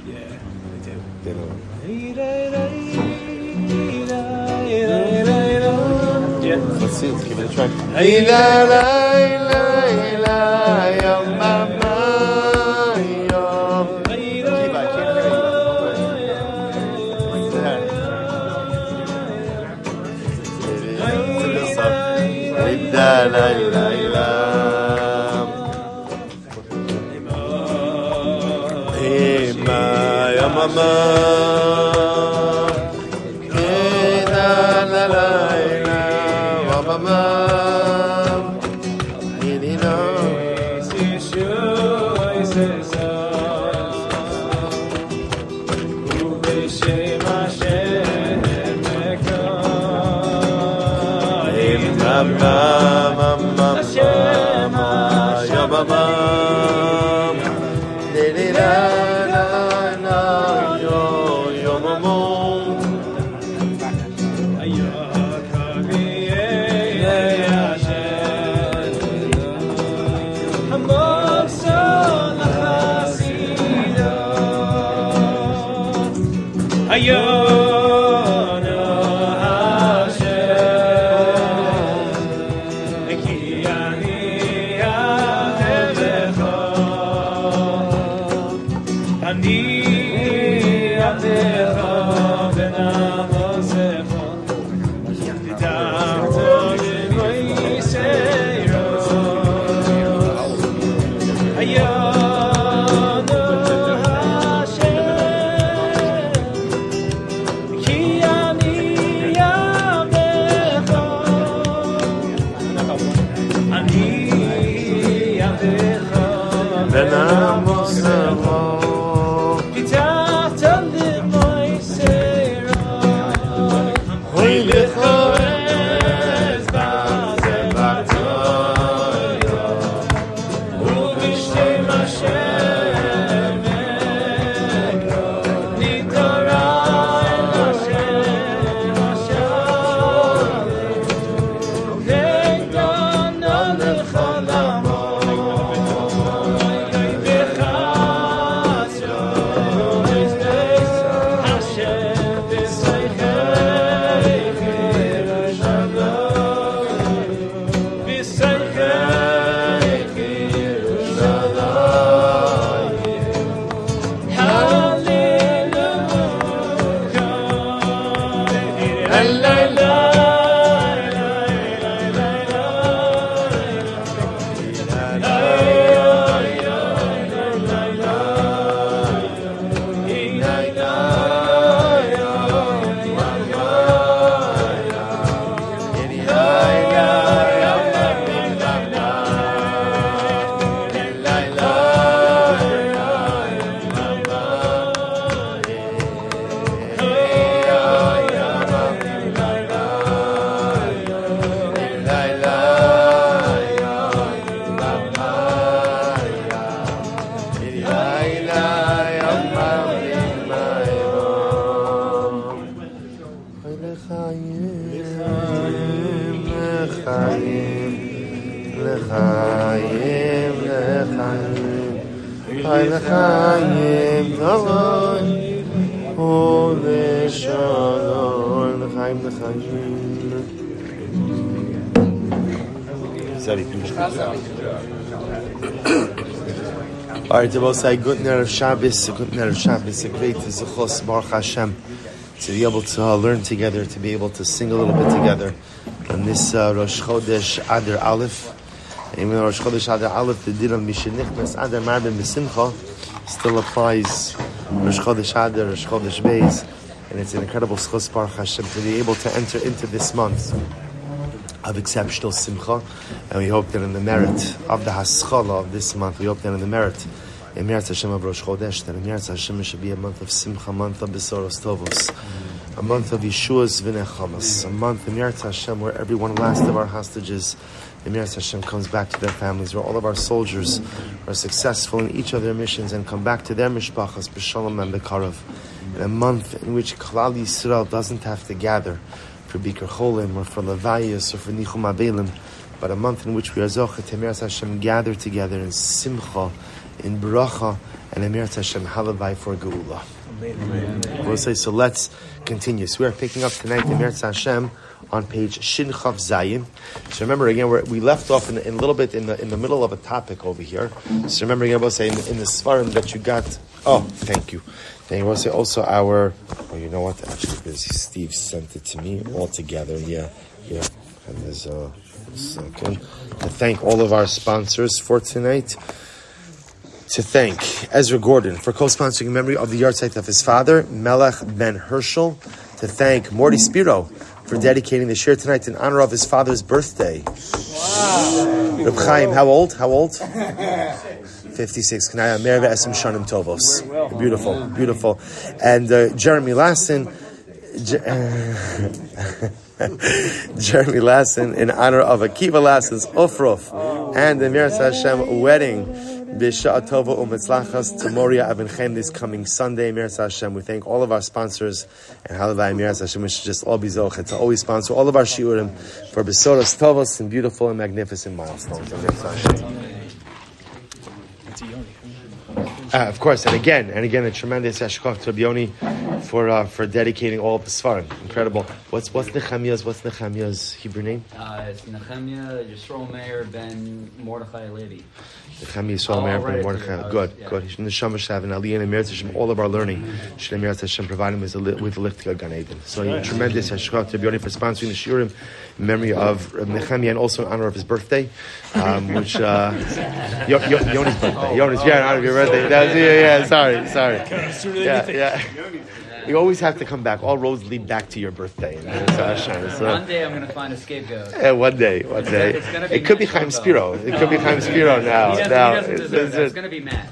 Yeah, they do. Let's see. Let's give it a try. All right, to both say good night of Shabbos, a great zichos, Baruch Hashem, to be able to learn together, to be able to sing a little bit together on this Rosh Chodesh Adar Aleph. Even Rosh Chodesh Adar Aleph, the din of Mishenichnas Adar Marbim B'Simcha still applies. Rosh Chodesh Adar, Rosh Chodesh Beis, and it's an incredible zichos, Baruch Hashem, to be able to enter into this month of exceptional simcha, and we hope that in the merit of the haschala of this month, we hope that in the merit Hashem of Rosh Chodesh, that Hashem should be a month of simcha, a month of besoros tovos, a month of Yeshua's v'nechamas, a month Hashem where every one last of our hostages Hashem comes back to their families, where all of our soldiers are successful in each of their missions and come back to their mishpachas b'shalom and b'karav, in a month in which Klal Yisrael doesn't have to gather for Bikur Cholim or for Levayas or for Nichum Abelim, but a month in which we are Zocha to Emirat Hashem gather together in Simcha, in Bracha, and Emirat Hashem Halavai for Geula. We'll say, so let's continue. So we are picking up tonight Emirat Hashem on page Shin Chav Zayin. So remember again, we left off in a little bit in the middle of a topic over here. So remember again, we'll say in the Svarim that you got. Oh, thank you. Then we'll say also our. Oh, you know what? Actually, because Steve sent it to me all together. Yeah. And there's a second to thank all of our sponsors for tonight. To thank Ezra Gordon for co-sponsoring in memory of the yahrzeit of his father, Melech Ben Herschel. To thank Morty Spiro for dedicating the shir tonight in honor of his father's birthday. Wow. Reb Chaim, how old? 56. Kanaya Mer ve'esem shanim tovos. Beautiful. And Jeremy Lassen. Jeremy Lassen in honor of Akiva Lassen's Ofrof and the Miras Hashem wedding. B'Sha'a Tova U'Metzlachas to Moria Avinchem this coming Sunday. Miras Hashem. We thank all of our sponsors and Halavai Miras Hashem. We should just all be zochet to always sponsor all of our shiurim for Besoros Tovos and beautiful and magnificent milestones. Of course, and again, a tremendous Yashkov to Yoni for dedicating all of the Svarim. Incredible. What's Nehemiah's Hebrew name? It's Nehemiah Yisrael Meir ben Mordechai Levi. Nehemiah Yisrael Meir ben Mordechai. Good. In the Shama Shav and Aliyah and Mirat Hashem, all of our learning, Shalem Mirat Hashem provide him with a lift to Gan Eden. So tremendous Yashkov to Yoni for sponsoring the Shiurim in memory of Nehemiah and also in honor of his birthday, which Yoni's birthday. In honor of your birthday. Sorry. Yeah. You always have to come back. All roads lead back to your birthday. One day I'm going to find a scapegoat. One day. It could be Chaim Spiro. Now. He doesn't deserve that. It's going to be Matt.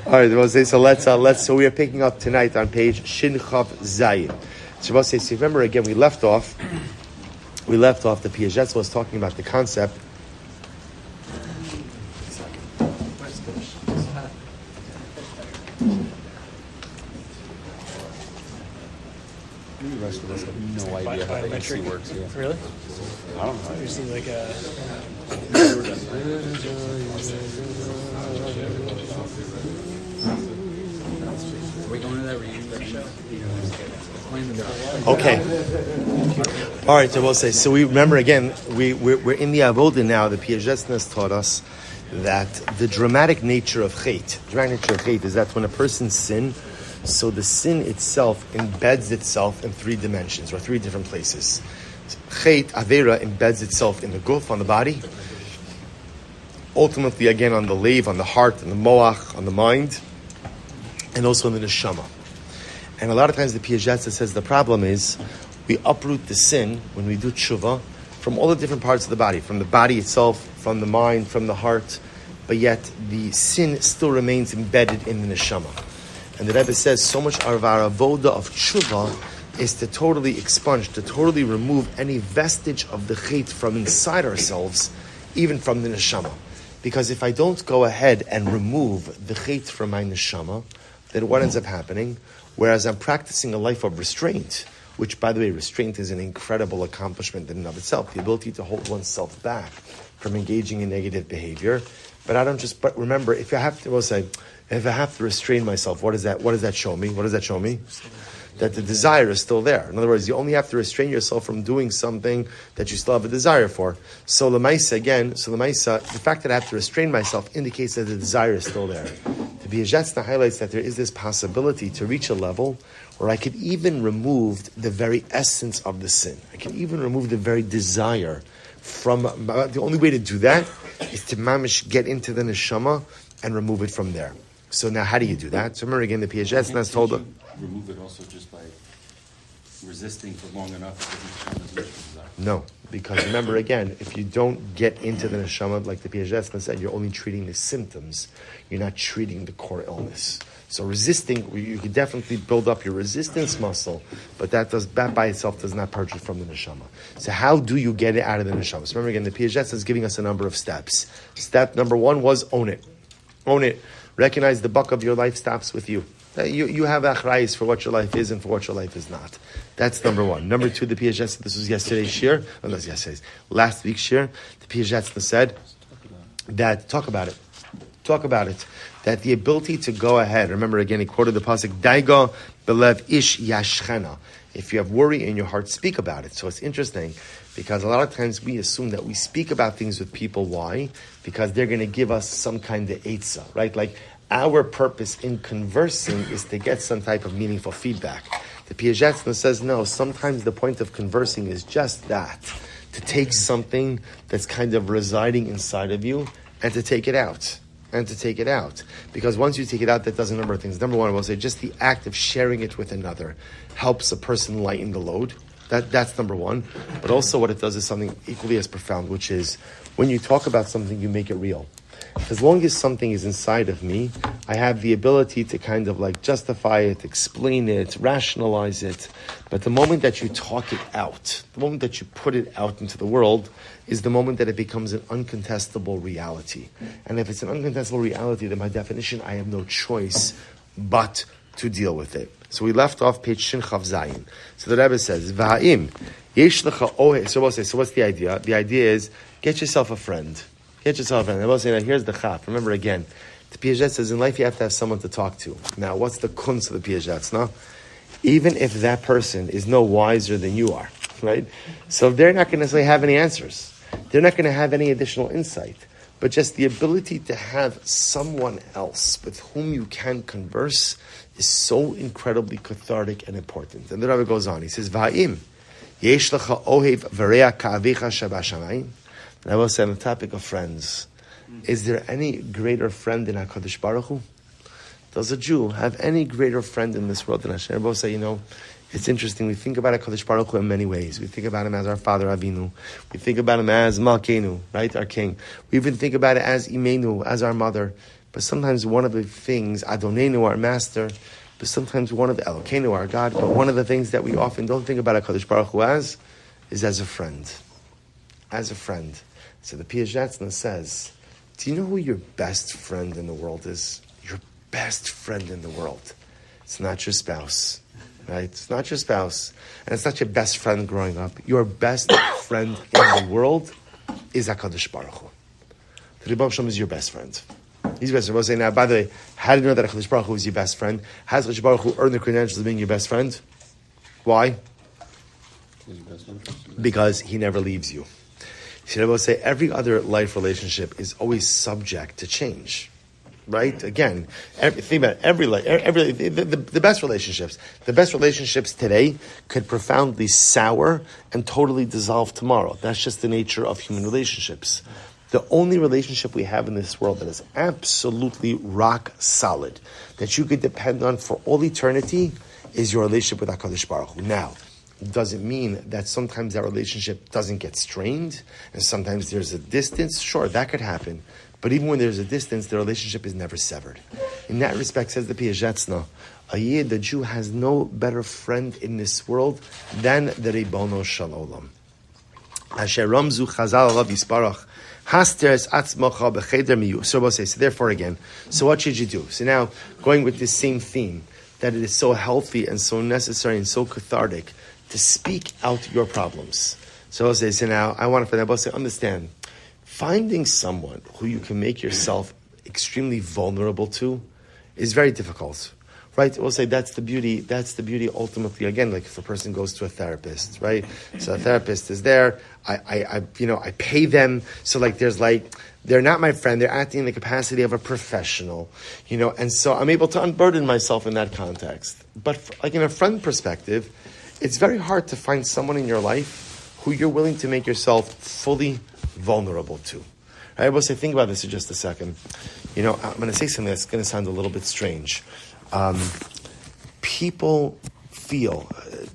All right, so let's. So we are picking up tonight on page Shin Chav Zayin. So remember again, we left off. The Piagetz was talking about the concept. The rest of us have no idea how the AC works. Yeah. Really? I don't know. Usually like a... Are we going to that reunion show? Okay. All right, so we'll say. So we remember again. We're in the avoda now. The Piagetz taught us that the dramatic nature of chait is that when a person sins, so the sin itself embeds itself in three dimensions or three different places. Chait, Avera, embeds itself in the guf, on the body. Ultimately, again, on the leiv, on the heart, on the moach, on the mind, and also in the neshama. And a lot of times the Piagetz says the problem is we uproot the sin when we do tshuva from all the different parts of the body, from the body itself, from the mind, from the heart, but yet the sin still remains embedded in the neshama. And the Rebbe says so much of our avoda of tshuva is to totally expunge, to totally remove any vestige of the chait from inside ourselves, even from the neshama. Because if I don't go ahead and remove the chait from my neshama, then what ends up happening? Whereas I'm practicing a life of restraint, which, by the way, restraint is an incredible accomplishment in and of itself, the ability to hold oneself back from engaging in negative behavior. But remember, if I have to restrain myself, what does that show me? That the desire is still there. In other words, you only have to restrain yourself from doing something that you still have a desire for. So the fact that I have to restrain myself indicates that the desire is still there. The Piagetz highlights that there is this possibility to reach a level where I could even remove the very essence of the sin. I can even remove the very desire from. The only way to do that is to mamish get into the neshama and remove it from there. So now, how do you do that? So remember again, the Piagetz has told them. Remove it also just by resisting for long enough. No, because remember again, if you don't get into the neshama, like the Piagetz said, you're only treating the symptoms. You're not treating the core illness. So resisting, you could definitely build up your resistance muscle, but that by itself does not purge it from the neshama. So how do you get it out of the neshama? So remember again, the Piagetz is giving us a number of steps. Step number one was own it. Own it. Recognize the buck of your life stops with you. You have achrayis for what your life is and for what your life is not. That's number one. Number two, the Piagetz, this was yesterday's shir. No, that's yesterday's. Last week's shir, the Piagetz said that, talk about it, that the ability to go ahead, remember again, he quoted the pasuk, Daiga belev ish yashchena. If you have worry in your heart, speak about it. So it's interesting because a lot of times we assume that we speak about things with people. Why? Because they're going to give us some kind of eitzah, right? Like our purpose in conversing is to get some type of meaningful feedback. The Piaget says, no, sometimes the point of conversing is just that, to take something that's kind of residing inside of you and to take it out. Because once you take it out, that does a number of things. Number one, I will say, just the act of sharing it with another helps a person lighten the load. That's number one. But also what it does is something equally as profound, which is when you talk about something, you make it real. As long as something is inside of me, I have the ability to kind of like justify it, explain it, rationalize it. But the moment that you talk it out, the moment that you put it out into the world, is the moment that it becomes an uncontestable reality. And if it's an uncontestable reality, then by definition, I have no choice but to deal with it. So we left off page Shin Chav Zayin. So the Rebbe says, V'ha'im, yesh lecha ohe. So what's the idea? The idea is, get yourself a friend. Get yourself a friend. I will say, now here's the chaf. Remember again, the Piaget says, in life you have to have someone to talk to. Now, what's the kunz of the Piagets, no? Even if that person is no wiser than you are, right? So they're not going to necessarily have any answers. They're not going to have any additional insight. But just the ability to have someone else with whom you can converse is so incredibly cathartic and important. And the Rebbe goes on. He says, Va'im, yesh lecha ohev v'reya ka'avicha shabashamayim. And I will say on the topic of friends, is there any greater friend than HaKadosh Baruch Hu? Does a Jew have any greater friend in this world than Hashem? I will say, it's interesting. We think about HaKadosh Baruch Hu in many ways. We think about him as our Father Avinu. We think about him as Malkeinu, right, our King. We even think about it as Imenu, as our Mother. But sometimes one of the things, Adonenu, our Master, but sometimes one of the Elokeinu, our God, but one of the things that we often don't think about HaKadosh Baruch Hu as, is as a friend. As a friend. So the Piaget says, do you know who your best friend in the world is? Your best friend in the world. It's not your spouse. Right? It's not your spouse. And it's not your best friend growing up. Your best friend in the world is HaKadosh Baruch Hu. The Rebbe Shalom is your best friend. He's your best friend. I was saying, now, by the way, how do you know that HaKadosh Baruch Hu is your best friend? How does HaKadosh Baruch Hu earn the credentials of being your best friend? Why? Because he never leaves you. See, I will say every other life relationship is always subject to change. Right? Again, think about it, the best relationships. The best relationships today could profoundly sour and totally dissolve tomorrow. That's just the nature of human relationships. The only relationship we have in this world that is absolutely rock solid, that you could depend on for all eternity, is your relationship with HaKadosh Baruch Hu. Now, it doesn't mean that sometimes that relationship doesn't get strained, and sometimes there's a distance. Sure, that could happen. But even when there's a distance, the relationship is never severed. In that respect, says the Piaget, a Yid, the Jew, has no better friend in this world than the Ribono Shel Olam. Asher Ramzu Chazal Alav Yisparach Hasteres Atzmocha B'Cheder Miyu. So therefore again, so what should you do? So now, going with this same theme, that it is so healthy and so necessary and so cathartic to speak out your problems. So now, I want to, for that, understand, finding someone who you can make yourself extremely vulnerable to is very difficult, right? We'll say that's the beauty ultimately, again, like if a person goes to a therapist, right? So a therapist is there, I pay them, so they're not my friend, they're acting in the capacity of a professional, and so I'm able to unburden myself in that context. But in a friend perspective, it's very hard to find someone in your life who you're willing to make yourself fully vulnerable to. I will say, think about this for just a second. I'm going to say something that's going to sound a little bit strange. People feel,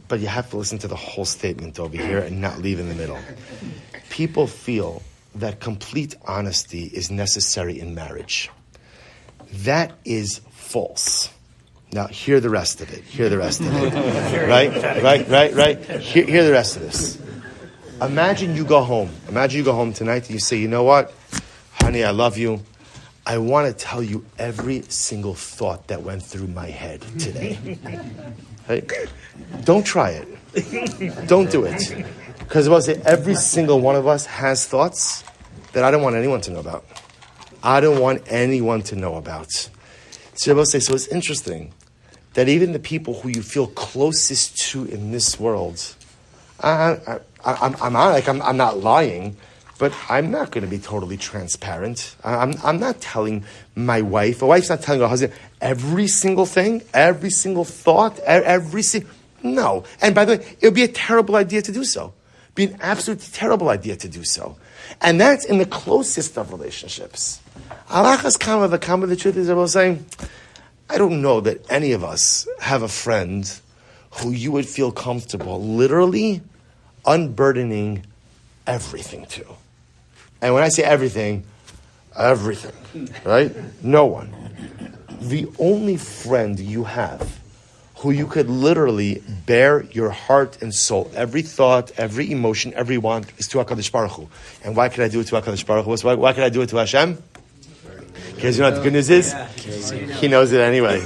but you have to listen to the whole statement over here and not leave in the middle. People feel that complete honesty is necessary in marriage. That is false. Now, hear the rest of it. Right? Hear the rest of this. Imagine you go home tonight and you say, you know what? Honey, I love you. I want to tell you every single thought that went through my head today. Right? Don't try it. Don't do it. Because I will say every single one of us has thoughts that I don't want anyone to know about. So I will say, so it's interesting. that even the people who you feel closest to in this world, I'm not lying, but I'm not going to be totally transparent. I'm not telling my wife. A wife's not telling her husband every single thing, every single thought, no. And by the way, it would be a terrible idea to do so. Be an absolutely terrible idea to do so. And that's in the closest of relationships. Alachas kama, the truth is, I will say, I don't know that any of us have a friend who you would feel comfortable literally unburdening everything to. And when I say everything, right? No one. The only friend you have who you could literally bear your heart and soul, every thought, every emotion, every want, is to HaKadosh Baruch Hu. And why could I do it to HaKadosh Baruch Hu? Why could I do it to Hashem? Because you know what the good news is? He knows it anyway.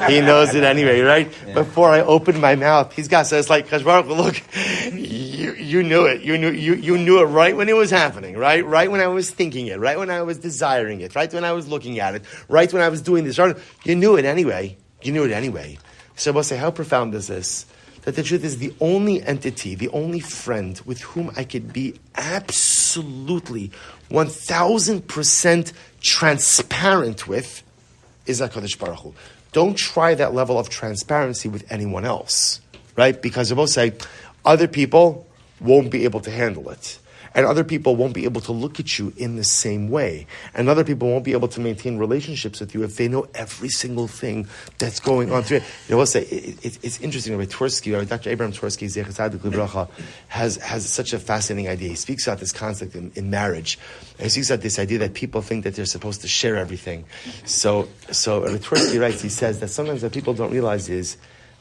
He knows it anyway, right? Yeah. Before I open my mouth, he's got, so it's like, Kadosh Baruch Hu, look, you knew it. You knew it right when it was happening, right? Right when I was thinking it, right when I was desiring it, right when I was looking at it, right when I was doing this. Right? You knew it anyway. So I'll say, how profound is this? That the truth is the only entity, the only friend with whom I could be absolutely 1,000% transparent with is HaKadosh Baruch Hu. Don't try that level of transparency with anyone else, right? Because I will say, other people won't be able to handle it. And other people won't be able to look at you in the same way. And other people won't be able to maintain relationships with you if they know every single thing that's going on through it. You know, I'll say, it's interesting. Rabbi Twersky, Dr. Abraham Twersky, Zecher Tzadik Libracha, has such a fascinating idea. He speaks about this concept in marriage. And he speaks about this idea that people think that they're supposed to share everything. So Rabbi Twersky writes, he says that sometimes what people don't realize is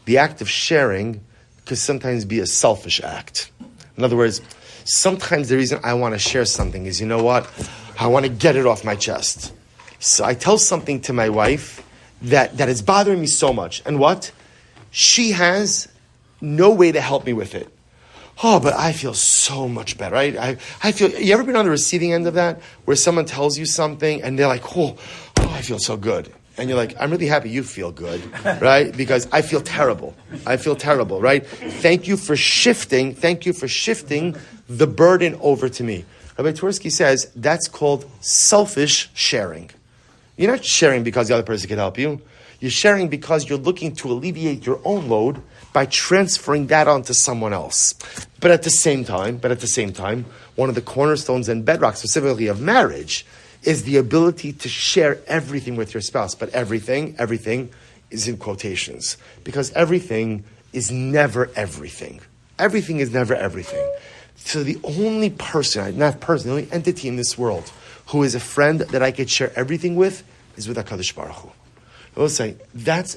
the act of sharing could sometimes be a selfish act. In other words, sometimes the reason I want to share something is, you know what? I want to get it off my chest. So I tell something to my wife that is bothering me so much. And what? She has no way to help me with it. Oh, but I feel so much better, right? I feel, you ever been on the receiving end of that? Where someone tells you something and they're like, oh, I feel so good. And you're like, I'm really happy you feel good, right? Because I feel terrible, right? Thank you for shifting the burden over to me. Rabbi Twersky says that's called selfish sharing. You're not sharing because the other person can help you. You're sharing because you're looking to alleviate your own load by transferring that onto someone else. But at the same time, one of the cornerstones and bedrock specifically of marriage is the ability to share everything with your spouse. But everything is in quotations. Because everything is never everything. Everything is never everything. So the only the only entity in this world who is a friend that I could share everything with is with HaKadosh Baruch Hu. I will say, that.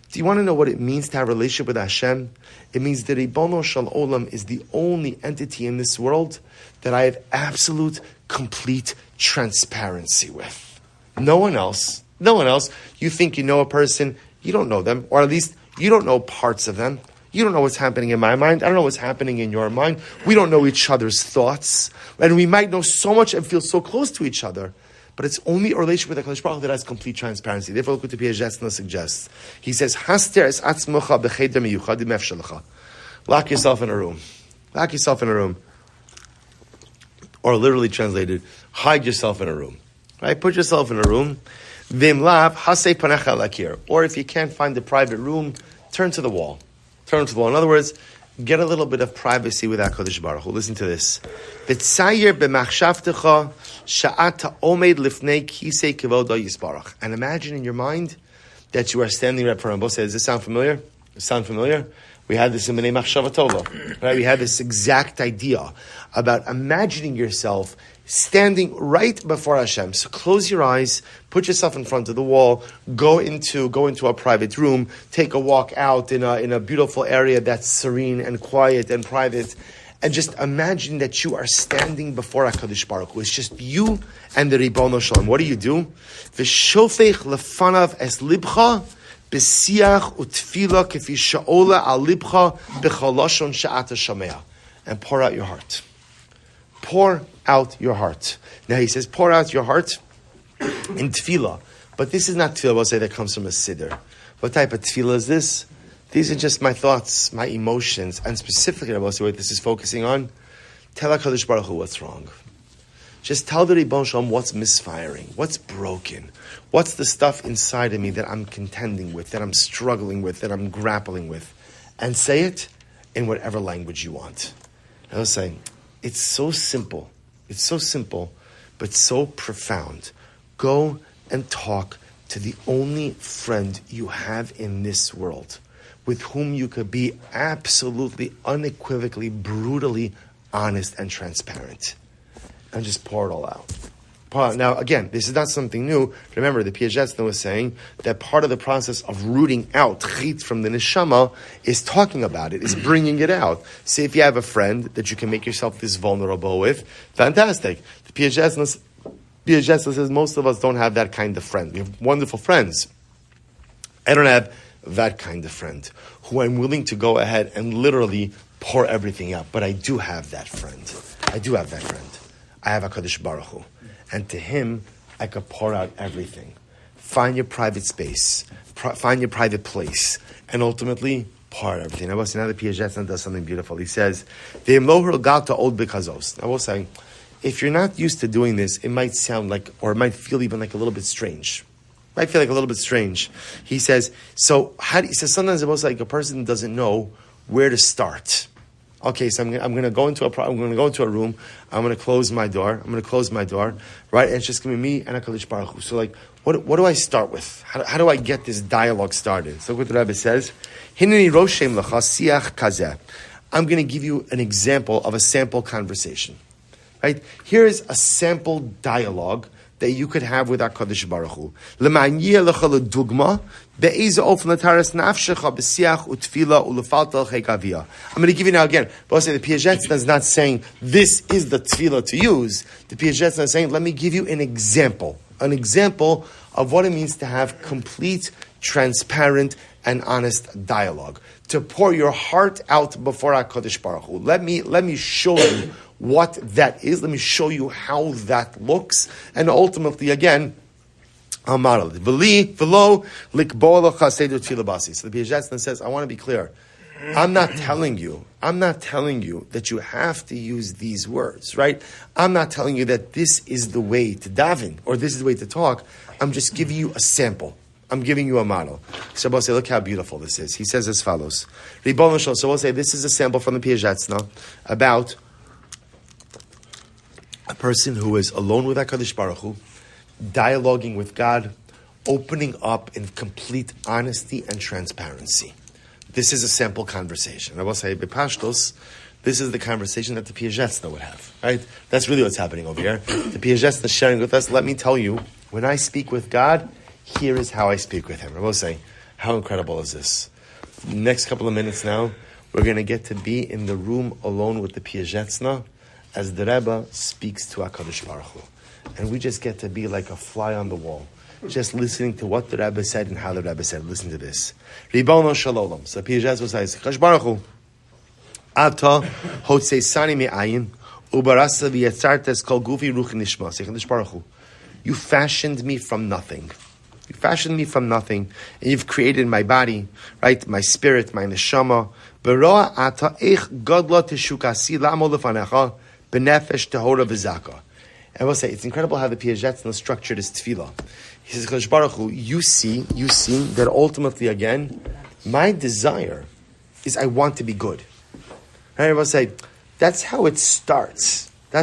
Do you want to know what it means to have a relationship with Hashem? It means that Ribono Shel Olam is the only entity in this world that I have absolute, complete transparency with. No one else. You think you know a person, you don't know them, or at least you don't know parts of them. You don't know what's happening in my mind. I don't know what's happening in your mind. We don't know each other's thoughts. And we might know so much and feel so close to each other. But it's only a relationship with HaKadosh Baruch Hu that has complete transparency. Therefore, look what the Piagetz suggests. He says, Haster es atzmocha b'cheder miyuchad im efshelecha. Lock yourself in a room. Lock yourself in a room. Or literally translated, hide yourself in a room. Right? Put yourself in a room. Vim lav hasei panecha lakir. Or if you can't find the private room, turn to the wall. Turn to the wall. In other words, get a little bit of privacy with HaKadosh Baruch Hu. Listen to this. V'tzayer b'machshavtecha sha'ata omed lifnei kisei kevoda yisbarach. And imagine in your mind that you are standing right in front of him. Does this sound familiar? We had this in B'nai Machshava Tova. Right? We had this exact idea about imagining yourself standing right before Hashem. So close your eyes, put yourself in front of the wall, go into a private room, take a walk out in a beautiful area that's serene and quiet and private, and just imagine that you are standing before HaKadosh Baruch Hu. It's just you and the Ribono Shel Olam. What do? V'shofech lefanav es libcha b'siach utfila kefi sha'ola al libcha b'chalashon she'ata shamea. And pour out your heart. Pour out your heart. Now he says, pour out your heart in tefillah. But this is not tefillah, we'll say, that comes from a siddur. What type of tefillah is this? These are just my thoughts, my emotions, and specifically, Rabbi, what this is focusing on. Tell HaKadosh Baruch Hu what's wrong. Just tell the Ribbon Shalom what's misfiring, what's broken, what's the stuff inside of me that I'm contending with, that I'm struggling with, that I'm grappling with, and say it in whatever language you want. I was saying, it's so simple, but so profound. Go and talk to the only friend you have in this world, with whom you could be absolutely, unequivocally, brutally honest and transparent. And just pour it all out. Now, again, this is not something new. Remember, the Piagetz was saying that part of the process of rooting out chit from the neshama is talking about it, is bringing it out. Say if you have a friend that you can make yourself this vulnerable with, fantastic. The Piagetz says most of us don't have that kind of friend. We have wonderful friends. I don't have that kind of friend who I'm willing to go ahead and literally pour everything out. But I do have that friend. I have HaKadosh Baruch Hu. And to him, I could pour out everything. Find your private space. Find your private place. And ultimately, pour out everything. Now the Piagetz does something beautiful. He says, I was saying, if you're not used to doing this, it might sound like, or it might feel even like a little bit strange. He says, sometimes it's like a person doesn't know where to start. Okay, so I'm going to go into a room. I'm going to close my door. Right? And it's just going to be me and HaKadosh Baruch Hu. So, like, what do I start with? How do I get this dialogue started? So, what the Rebbe says, Hineni roshem lecha siach kazeh. I'm going to give you an example of a sample conversation. Right? Here is a sample dialogue that you could have with HaKadosh Baruch Hu. L'ma'anyeh lecha l'dugma be'ez ofen l'taras nafshecha b'siach u'tfila u'lefaltal chekaviyah. I'm going to give you now again. But the Piagetz is not saying this is the tefillah to use. The Piagetz is saying, let me give you an example of what it means to have complete, transparent, and honest dialogue. To pour your heart out before HaKadosh Baruch Hu. Let me show you what that is. Let me show you how that looks. And ultimately, again, I'll model it. So the Piagetz says, I want to be clear. I'm not telling you that you have to use these words, right? I'm not telling you that this is the way to daven or this is the way to talk. I'm just giving you a sample. I'm giving you a model. So we'll say, look how beautiful this is. He says as follows. So we'll say, this is a sample from the Piagetz about a person who is alone with HaKadosh Baruch Hu, dialoguing with God, opening up in complete honesty and transparency. This is a sample conversation. I will say, Bepashtos, this is the conversation that the Piagetz would have, right? That's really what's happening over here. The Piagetz is sharing with us, let me tell you, when I speak with God, here is how I speak with him. I will say, how incredible is this? Next couple of minutes now, we're going to get to be in the room alone with the Piagetz as the Rebbe speaks to HaKadosh Baruch Hu. And we just get to be like a fly on the wall, just listening to what the Rebbe said and how the Rebbe said. Listen to this. Ribono Shalom. So Piagetz will say, HaKadosh Baruch Hu, Ata hotzeisani me'ayin, ubarasa v'yatzartes kol gufi ruch nishma. Say, HaKadosh Baruch Hu, you fashioned me from nothing. You fashioned me from nothing, and you've created my body, right? My spirit, my neshama. Beroa ata eich godla teshukasi la'amo lefanecha benefesh tehora v'zaka. And I will say, it's incredible how the Piagetz structured his tefillah. He says, Kadosh Baruch Hu, you see that ultimately, again, my desire is I want to be good. And I will say, that's how it starts. You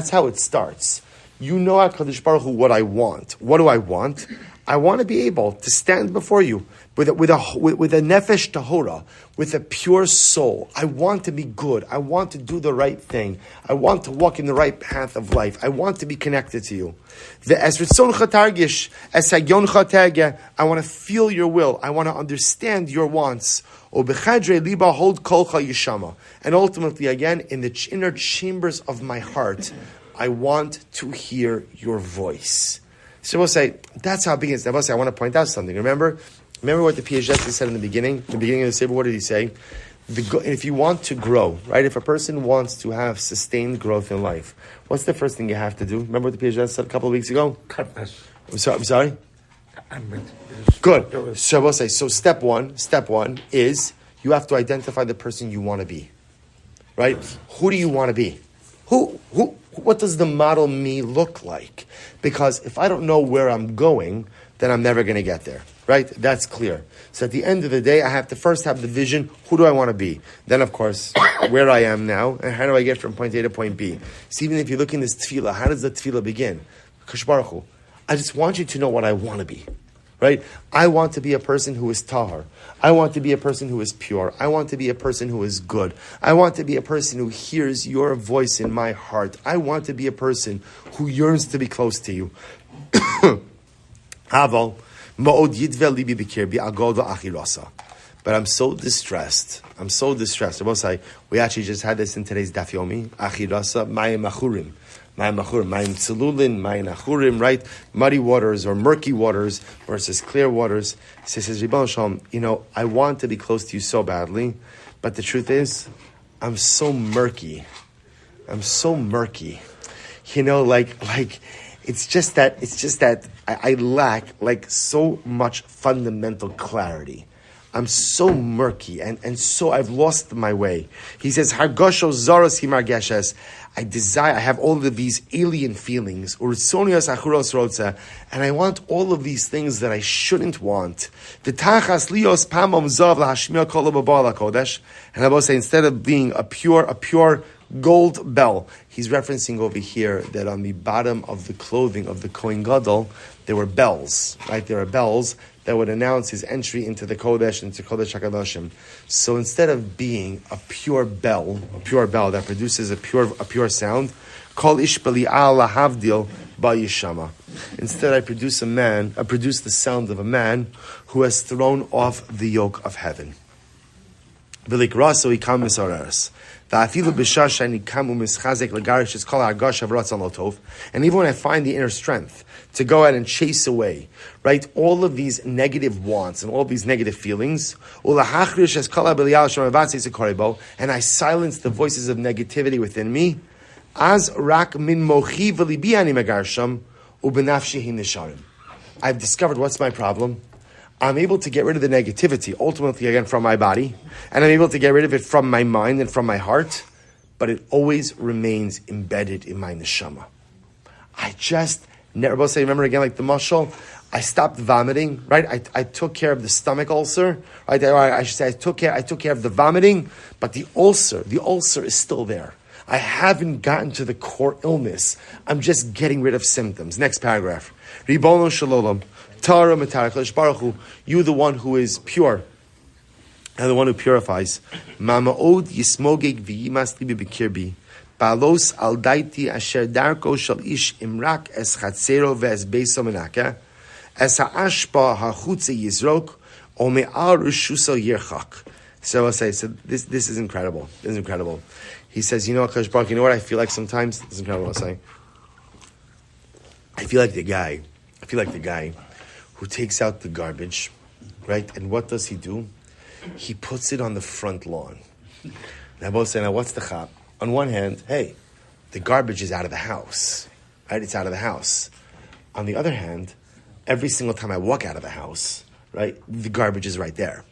know, HaKadosh Baruch Hu, what I want. What do I want? I want to be able to stand before you with a nefesh tahora, with a pure soul. I want to be good. I want to do the right thing. I want to walk in the right path of life. I want to be connected to you. I want to feel your will. I want to understand your wants. And ultimately, again, in the inner chambers of my heart, I want to hear your voice. So we'll say, that's how it begins. Now, we'll say, I want to point out something. Remember what the Piagetz said in the beginning of the Sefer, what did he say? If you want to grow, right? If a person wants to have sustained growth in life, what's the first thing you have to do? Remember what the Piagetz said a couple of weeks ago? Cut this. I'm sorry? Good. So I will say, so step one is you have to identify the person you want to be. Right? Who do you want to be? What does the model me look like? Because if I don't know where I'm going, then I'm never going to get there. Right? That's clear. So at the end of the day, I have to first have the vision, who do I want to be? Then, of course, where I am now, and how do I get from point A to point B? So even if you look in this tefillah, how does the tefillah begin? Kadosh Baruch Hu, I just want you to know what I want to be. Right? I want to be a person who is tahar. I want to be a person who is pure. I want to be a person who is good. I want to be a person who hears your voice in my heart. I want to be a person who yearns to be close to you. But I'm so distressed. I will say, we actually just had this in today's Daf Yomi. Achirasa, mayim achurim. Mayim tzululin, mayim achurim, right? Muddy waters or murky waters versus clear waters. He says, Ribbon Shalom, I want to be close to you so badly, but the truth is, I'm so murky. It's just that I lack so much fundamental clarity. I'm so murky and so I've lost my way. He says, Hargosho Zoros Himargeshes. I have all of these alien feelings, and I want all of these things that I shouldn't want. And I will say, instead of being a pure gold bell, he's referencing over here that on the bottom of the clothing of the Kohen Gadol, there were bells, right? There are bells that would announce his entry into the Kodesh, into Kodesh HaKadoshim. So instead of being a pure bell that produces a pure sound, Kol ish b'li'al lahavdil ba'yishama. Instead, I produce the sound of a man who has thrown off the yoke of heaven. V'likraso ikam misareres. And even when I find the inner strength to go out and chase away, right, all of these negative wants and all these negative feelings, and I silence the voices of negativity within me, I've discovered what's my problem. I'm able to get rid of the negativity, ultimately again from my body, and I'm able to get rid of it from my mind and from my heart, but it always remains embedded in my neshama. I just never say, remember again, like the mashal, I stopped vomiting, right? I took care of the stomach ulcer, right? I should say I took care of the vomiting, but the ulcer is still there. I haven't gotten to the core illness. I'm just getting rid of symptoms. Next paragraph. Ribono shalom. Tara Matara Baruch Hu, you the one who is pure and the one who purifies. Mamaod yismogeg v'yimas libi b'kirbi. Balos al daiti asher darko shal ish imrak es chatzero ve'es beiso menaka. Es ha'ashpa ha'chutze yizrok o me'al rishuso yirchak. So I'll say, this is incredible. This is incredible. He says, Kadosh Baruch Hu, you know what I feel like sometimes? This is incredible what I'll say. I feel like the guy who takes out the garbage, right? And what does he do? He puts it on the front lawn. And I both say, now what's the chap? On one hand, hey, the garbage is out of the house, right? It's out of the house. On the other hand, every single time I walk out of the house, right, the garbage is right there.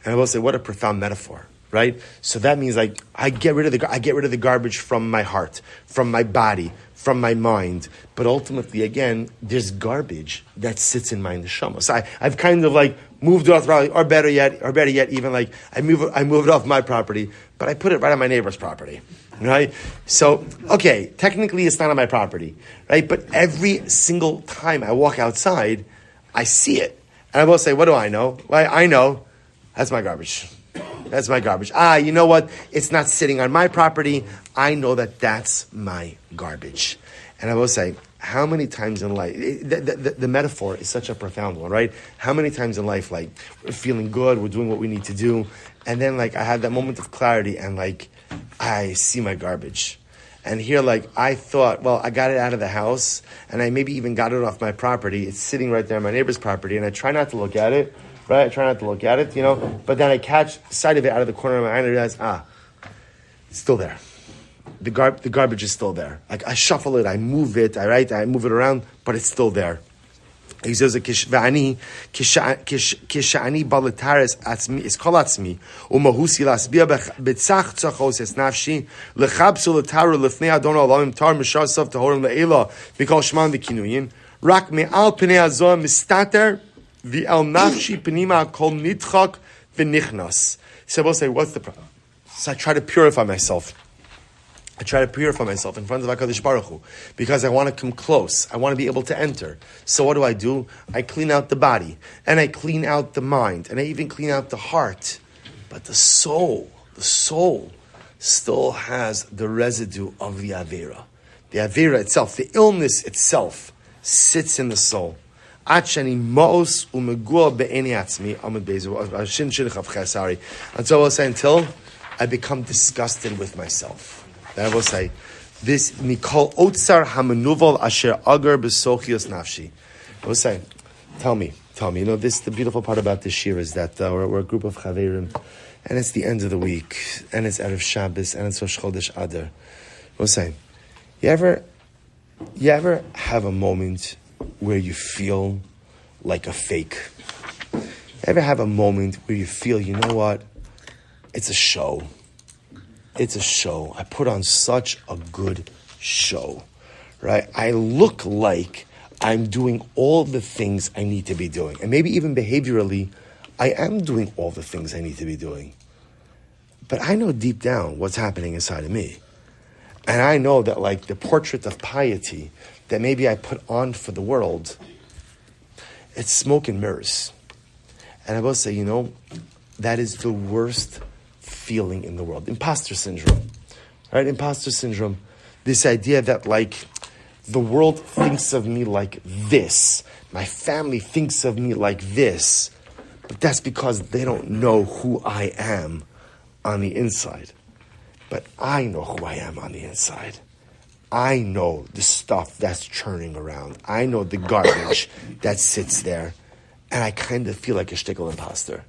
And I will say, what a profound metaphor, right? So that means I get rid of the garbage from my heart, from my body, from my mind, but ultimately, again, there's garbage that sits in my neshama. So I've kind of moved it off, or better yet, even I move it off my property, but I put it right on my neighbor's property, right? So, okay, technically it's not on my property, right? But every single time I walk outside, I see it, and I will say, what do I know? Well, I know that's my garbage. That's my garbage. You know what? It's not sitting on my property. I know that that's my garbage. And I will say, how many times in life, the metaphor is such a profound one, right? How many times in life, we're feeling good, we're doing what we need to do, and then, I had that moment of clarity, and, I see my garbage. And here, I thought, well, I got it out of the house, and I maybe even got it off my property. It's sitting right there on my neighbor's property, and I try not to look at it, right? I try not to look at it, but then I catch sight of it out of the corner of my eye and I realize, it's still there. The garbage is still there. I shuffle it, I move it, I move it around, but it's still there. He says, "Kishani balataris atzmi is kol atzmi umahusi lasbia betzach tzachos es nafshi lechabsu lataru lefnei adon olamim tar mishasav tahorim leela mikol shman v'kinuyin rak me'al pnei azor mistater v'el nafshi pnima kol nitchak v'nichnas." So we'll say, what's the problem? So I try to purify myself. I try to purify myself in front of HaKadosh Baruch Hu because I want to come close. I want to be able to enter. So what do? I clean out the body and I clean out the mind and I even clean out the heart. But the soul still has the residue of the Avera. The Avera itself, the illness itself, sits in the soul. Until I become disgusted with myself. That I will say, this mikol otzar hamenuval asher agar besochios nafshi. I will say, tell me. You know, the beautiful part about this year is that we're a group of chaverim, and it's the end of the week, and it's Erev Shabbos, and it's Rosh Chodesh Adar. I will say, you ever have a moment where you feel like a fake? You ever have a moment where you feel, you know what? It's a show. It's a show. I put on such a good show, right? I look like I'm doing all the things I need to be doing. And maybe even behaviorally, I am doing all the things I need to be doing. But I know deep down what's happening inside of me. And I know that like the portrait of piety that maybe I put on for the world, it's smoke and mirrors. And I will say, you know, that is the worst feeling in the world. Imposter syndrome, right? Imposter syndrome. This idea that like the world thinks of me like this. My family thinks of me like this. But that's because they don't know who I am on the inside. But I know who I am on the inside. I know the stuff that's churning around. I know the garbage that sits there. And I kind of feel like a shtickle imposter.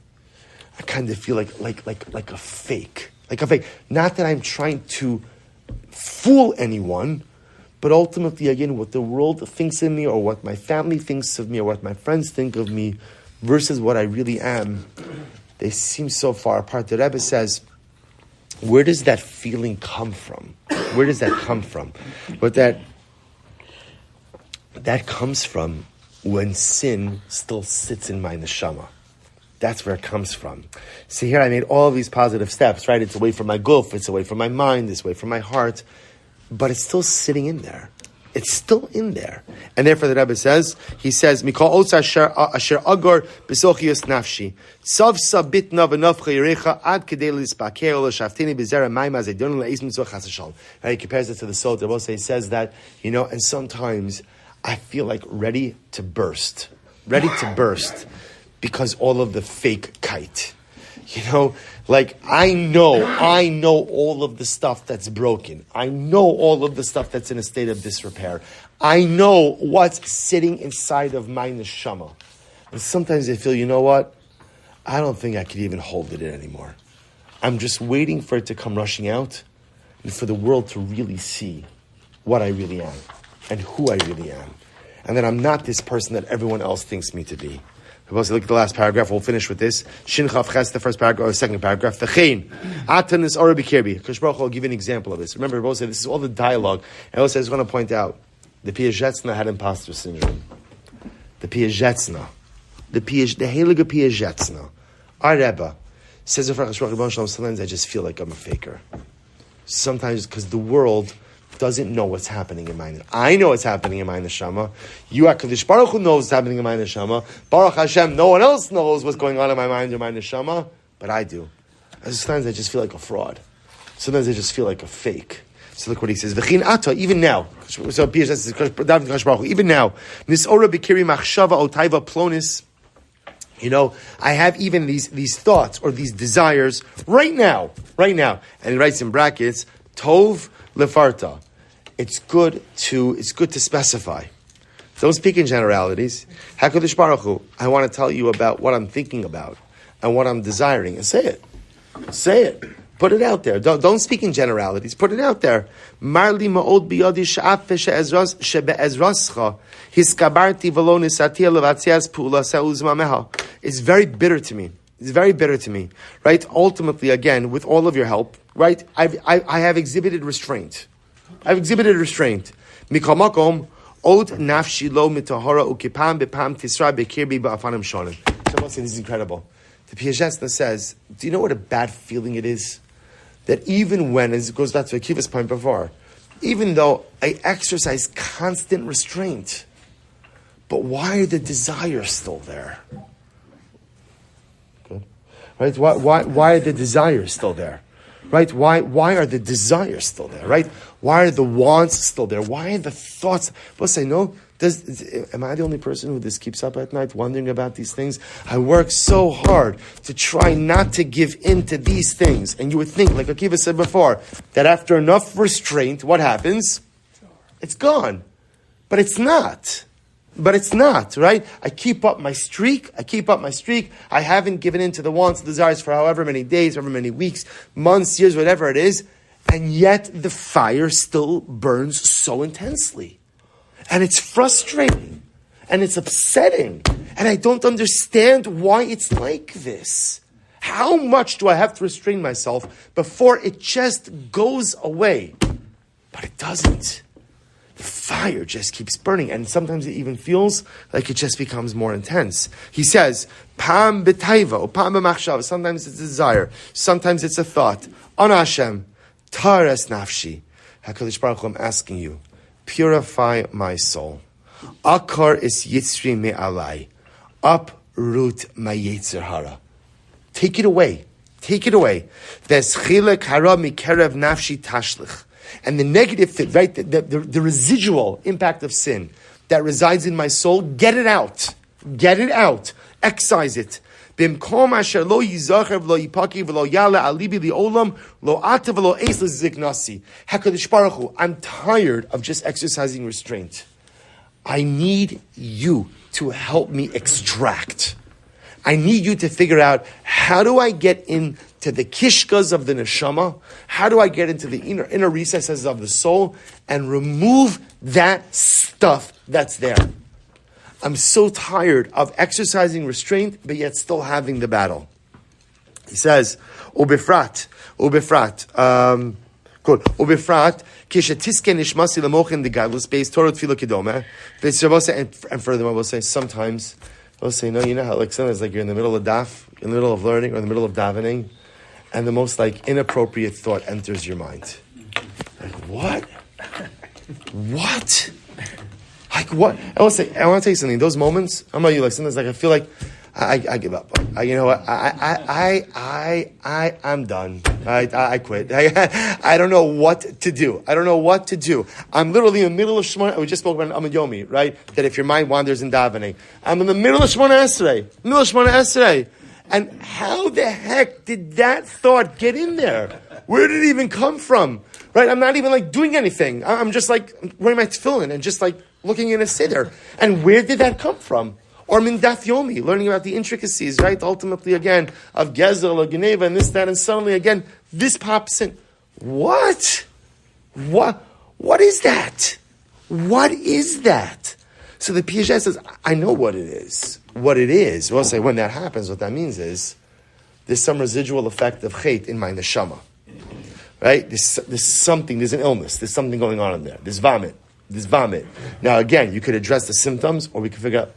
I kind of feel like a fake. Like a fake. Not that I'm trying to fool anyone, but ultimately, again, what the world thinks of me or what my family thinks of me or what my friends think of me versus what I really am, they seem so far apart. The Rebbe says, where does that feeling come from? Where does that come from? But that comes from when sin still sits in my neshama. That's where it comes from. See here, I made all of these positive steps, right? It's away from my guf, it's away from my mind, it's away from my heart, but it's still sitting in there. It's still in there. And therefore the Rebbe says, Mikol otz asher agar besochios nafshi, Tzav sabitna v'nafcha yirecha ad kedei lispakeh olo shaftini b'zera mayim az edon le'is mitzvah chas v'shalom. Right? He compares it to the soul. The Rebbe says that, you know, and sometimes I feel like ready to burst. Because all of the fake kite, you know, like I know all of the stuff that's broken. I know all of the stuff that's in a state of disrepair. I know what's sitting inside of my neshama. And sometimes I feel, you know what? I don't think I could even hold it in anymore. I'm just waiting for it to come rushing out and for the world to really see what I really am and who I really am. And that I'm not this person that everyone else thinks me to be. Look at the last paragraph. We'll finish with this. Shin Chav Ches, the first paragraph, or the second paragraph. V'chein atan is ora b'kirbi. Kadosh Baruch Hu will give you an example of this. Remember, Rabbi said this is all the dialogue. And also, I just want to point out the Piazetzna had imposter syndrome. The Piazetzna, the Heilige Piazetzna. Our Rebbe says, sometimes I just feel like I'm a faker. Sometimes because the world doesn't know what's happening in my neshama. I know what's happening in my neshama. You, HaKadosh Baruch Hu, knows what's happening in my neshama. Baruch Hashem, no one else knows what's going on in my mind or my neshama, but I do. And sometimes I just feel like a fraud. Sometimes I just feel like a fake. So look what he says. V'chin ata, even now. So Piyah says, even now. Nisora b'kiri machshava otaiva plonis. You know, I have even these thoughts or these desires right now. And he writes in brackets, Tov lefarta. It's good to specify. Don't speak in generalities. HaKadosh Baruch Hu, I want to tell you about what I'm thinking about and what I'm desiring, and say it. Put it out there. Don't speak in generalities. Put it out there. Marli ma'od biyadi sha'af shebe'ezrascha hiskabarti v'lo nisatia levatzias pu'ula sa'uz mameha. It's very bitter to me. It's very bitter to me, right? Ultimately, again, with all of your help, right? I have exhibited restraint. I've exhibited restraint. Mikol makom od nafshi lo mitahara ukipam bepam tisra bekirbi ba'afanim shonim. So this is incredible. The Piagetna says, do you know what a bad feeling it is? That even when, as it goes back to Akiva's point before, even though I exercise constant restraint, but why are the desires still there? Good. Right? Why are the desires still there? Right? Why are the desires still there? Right? Why are the wants still there? Why are the thoughts? Plus, I know, am I the only person who this keeps up at night wondering about these things? I work so hard to try not to give in to these things. And you would think, like Akiva said before, that after enough restraint, what happens? It's gone. But it's not. Right? I keep up my streak. I haven't given in to the wants and desires for however many days, however many weeks, months, years, whatever it is. And yet the fire still burns so intensely. And it's frustrating. And it's upsetting. And I don't understand why it's like this. How much do I have to restrain myself before it just goes away? But it doesn't. The fire just keeps burning. And sometimes it even feels like it just becomes more intense. He says, Pam b'taiva, pam b'machshav. Sometimes it's a desire. Sometimes it's a thought. Ana Hashem, tares nafshi. HaKadosh Baruch Hu, I'm asking you, purify my soul. Akar is yitzri me'alai. Uproot my yetzer hara. Take it away. There's chilek hara mikerev nafshi tashlich. And the negative, right, the residual impact of sin that resides in my soul, get it out. Excise it. Bimkom asher lo yizacher v'lo yipaki v'lo yala alibi li'olam lo ata v'lo eis l'zignasi. HaKadosh Baruch Hu, I'm tired of just exercising restraint. I need you to help me extract. I need you to figure out, how do I get into the kishkas of the neshama? How do I get into the inner recesses of the soul and remove that stuff that's there? I'm so tired of exercising restraint, but yet still having the battle. He says, Ubefrat, Kishatiske nishmasi lemochin the godless base Torah tefillah kedome. And furthermore, we'll say sometimes, we'll say, no, you know how like sometimes like you're in the middle of daf, in the middle of learning, or in the middle of davening, and the most like inappropriate thought enters your mind. Like what? Like what? I want to tell you something. Those moments, I'm about you. Like sometimes, like I feel like I give up. You know what? I'm done. I quit. I don't know what to do. I'm literally in the middle of Shemona. We just spoke about Amud Yomi, right? That if your mind wanders in davening, I'm in the middle of Shemona Esrei. And how the heck did that thought get in there? Where did it even come from? Right? I'm not even like doing anything. I'm just like wearing my tefillin and just like looking in a siddur. And where did that come from? Or min daf yomi, learning about the intricacies, right? Ultimately, again, of Gezel or Geneva and this, that, and suddenly, again, this pops in. What is that? So the Piaget says, I know what it is. We'll say when that happens, what that means is there's some residual effect of chait in my neshama. Right? There's something, there's an illness, there's something going on in there. There's vomit. Now again, you could address the symptoms, or we could figure out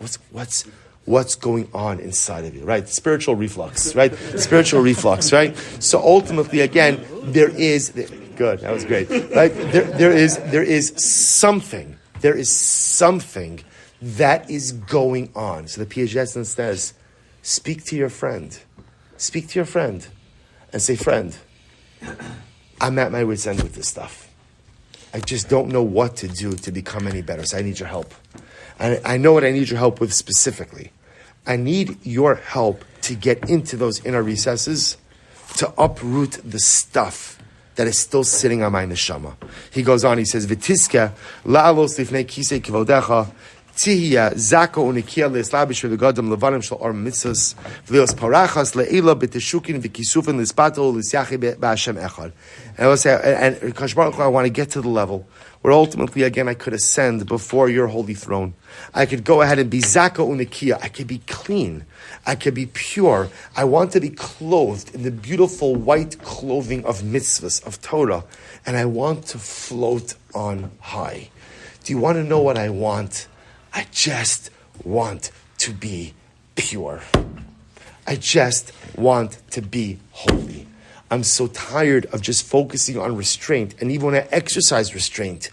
what's going on inside of you, right? Spiritual reflux, right? So ultimately, again, there is good. That was great, right? There is something that is going on. So the Piaget says, speak to your friend, and say, friend, I'm at my wit's end with this stuff. I just don't know what to do to become any better. So I need your help. And I know what I need your help with specifically. I need your help to get into those inner recesses, to uproot the stuff that is still sitting on my neshama. He goes on, he says, V'tiska la'alos lifnei kisei kivodecha, Tihya zako unikia leslabish v'gadam levanim shel or mitzvos v'leos parachas leila b'teshukin v'kisufin lispato lisyachi b'Hashem echad. And I will say, and Kadosh Baruch Hu, I want to get to the level where ultimately, again, I could ascend before your holy throne. I could go ahead and be zako unikia. I could be clean. I could be pure. I want to be clothed in the beautiful white clothing of mitzvahs, of Torah, and I want to float on high. Do you want to know what I want? I just want to be pure. I just want to be holy. I'm so tired of just focusing on restraint, and even when I exercise restraint,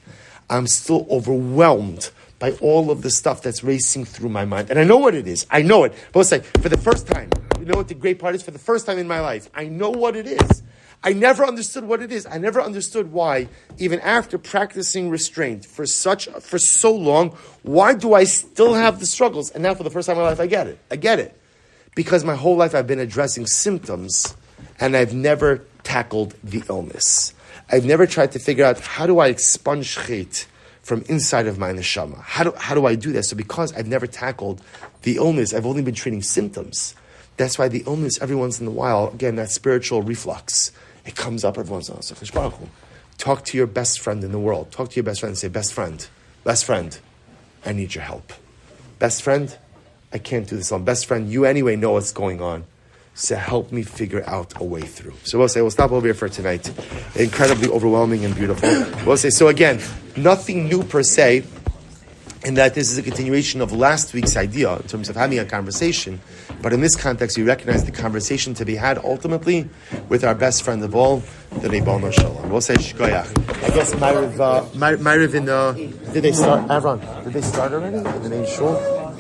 I'm still overwhelmed by all of the stuff that's racing through my mind. And I know what it is. I know it. But it's like, for the first time, you know what the great part is? For the first time in my life, I know what it is. I never understood what it is. I never understood why, even after practicing restraint for so long, why do I still have the struggles? And now for the first time in my life, I get it. I get it. Because my whole life I've been addressing symptoms, and I've never tackled the illness. I've never tried to figure out, how do I expunge chet from inside of my neshama? How do I do that? So because I've never tackled the illness, I've only been treating symptoms. That's why the illness, every once in a while, again, that spiritual reflux, it comes up every once in a while. So, Kadosh Baruch Hu, talk to your best friend in the world. Talk to your best friend and say, best friend, I need your help. Best friend, I can't do this alone. Best friend, you anyway know what's going on. So help me figure out a way through. So we'll stop over here for tonight. Incredibly overwhelming and beautiful. We'll say, so again, nothing new per se, in that this is a continuation of last week's idea in terms of having a conversation. But in this context, we recognize the conversation to be had ultimately with our best friend of all, the Ribono Shalom. We'll say Shkoyach. I guess Ma'ariv did they start, Avron, did they start already in the main shul?